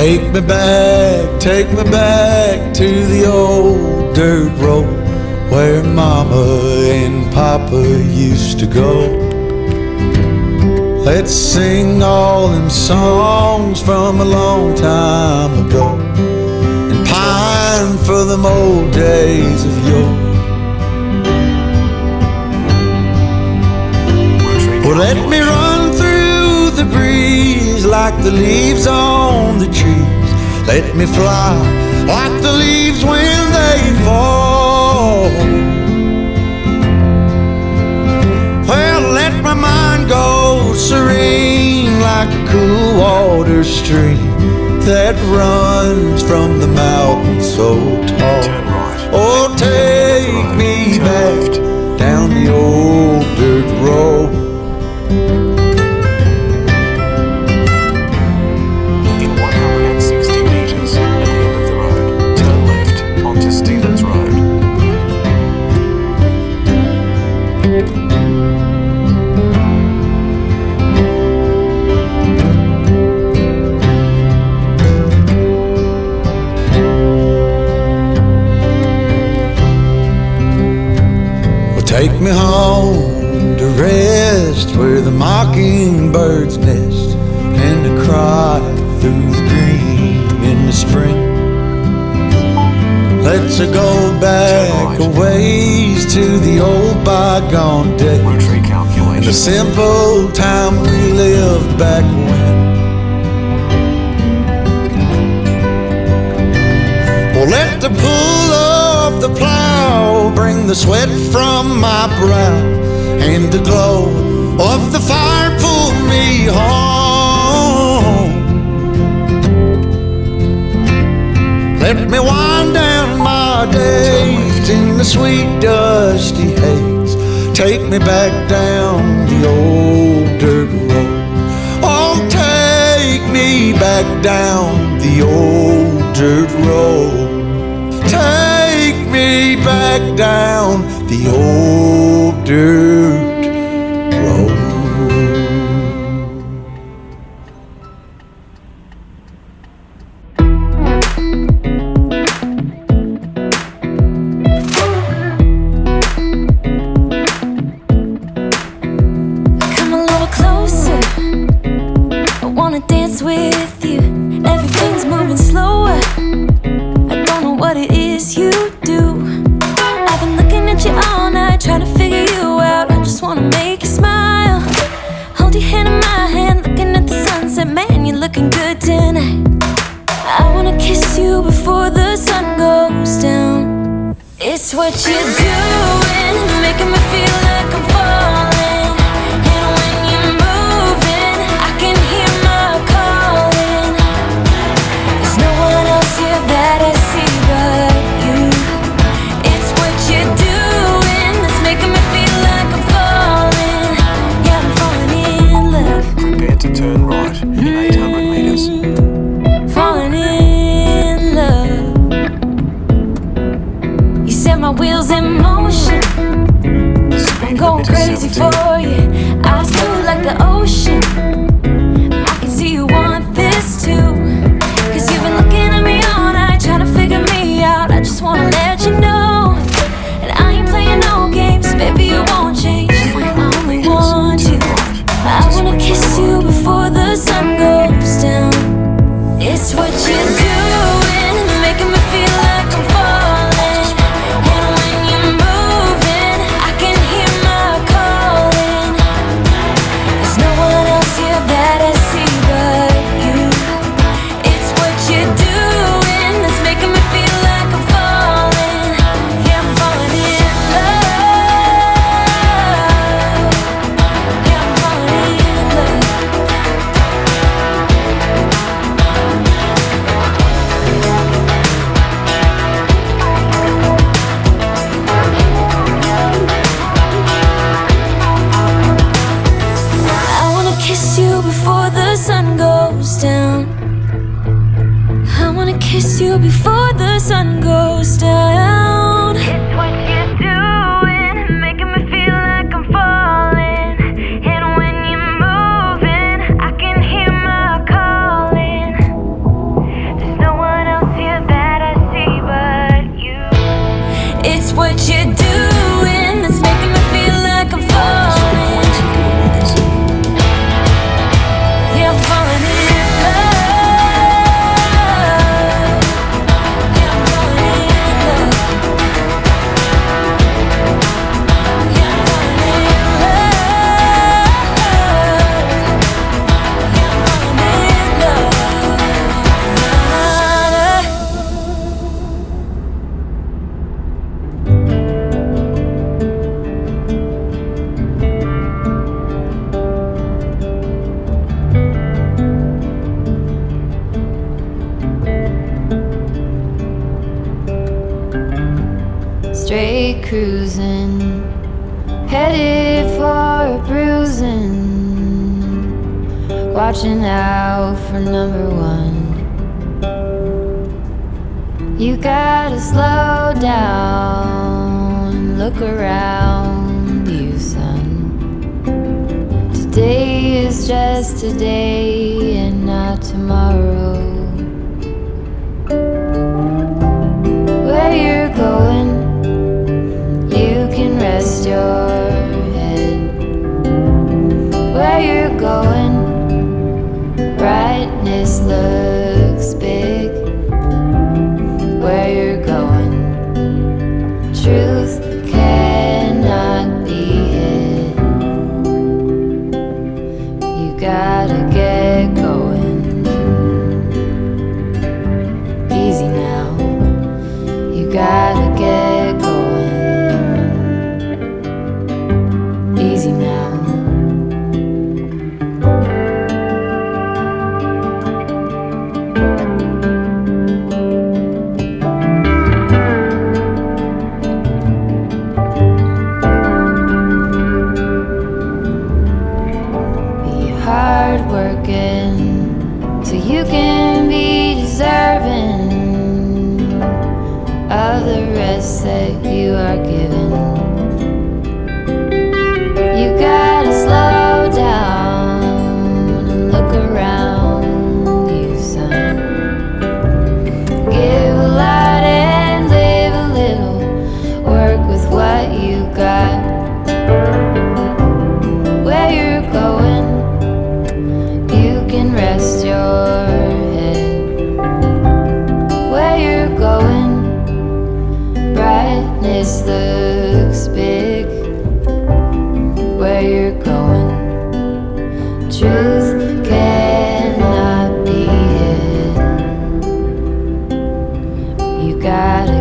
Take me back to the old dirt road where Mama and Papa used to go. Let's sing all them songs from a long time ago and pine for them old days of yore. Well, let me run through the breeze like the leaves on the trees. Let me fly like the leaves when they fall. Well, let my mind go serene like a cool water stream that runs from the mountain so tall. Oh, take me back down the old dirt road. Take me home to rest where the mockingbirds nest and to cry through the green in the spring. Let's go back a ways to the old bygone days and the simple time we lived back when. Well, let the pull of the plow bring the sweat from my brow and the glow of the fire pull me home. Let me wind down my days in the sweet dusty haze. Take me back down the old dirt road. Oh, take me back down the old dirt road. Take me back down the old dirt road. Come a little closer, I wanna dance with you. Everything's moving slower, I don't know what it is you do. I've been looking at you all night, trying to figure you out. I just wanna make you smile. Hold your hand in my hand, looking at the sunset. Man, you're looking good tonight. I wanna kiss you before the sun goes down. It's what you're doing, making me feel like I'm falling. And when you're moving, I can hear my calling. There's no one else here that I see but you. It's what you're doing that's making me feel like I'm falling. Yeah, I'm falling in love. Prepare to turn right in 800 meters. Falling in love. You set my wheels in motion. I'm going crazy for you. Eyes blue like the ocean. I can see you want this too. Cause you've been looking at me all night, trying to figure me out. I just wanna let you know, and I ain't playing no games. Baby, you won't change, I only want you. I wanna kiss you before the sun goes down. It's what you're doing, making me feel like I'm falling. And when you're moving, I can hear my calling. It's what you're doing that's making me feel like I'm falling. Yeah, I'm falling in love. Yeah, I'm falling in love. Yeah, I'm falling in love. Yeah, I'm falling in love. Straight cruising, headed for a bruising, watching out for number one. You gotta slow down and look around you, son. Today is just today and not tomorrow. Where you're going, you can rest your head. Where you're going, brightness looks big. Where you're going, truth cannot be hid. You gotta get going. Easy now, you gotta get going. Easy now. Be hard working so you can be deserving of the rest that you are given. You gotta slow down and look around you, son. Give a lot and live a little. Work with what you got. Where you're going, you can rest your head. Where you're going, brightness looks big. Where you're going, truth cannot be hid. You gotta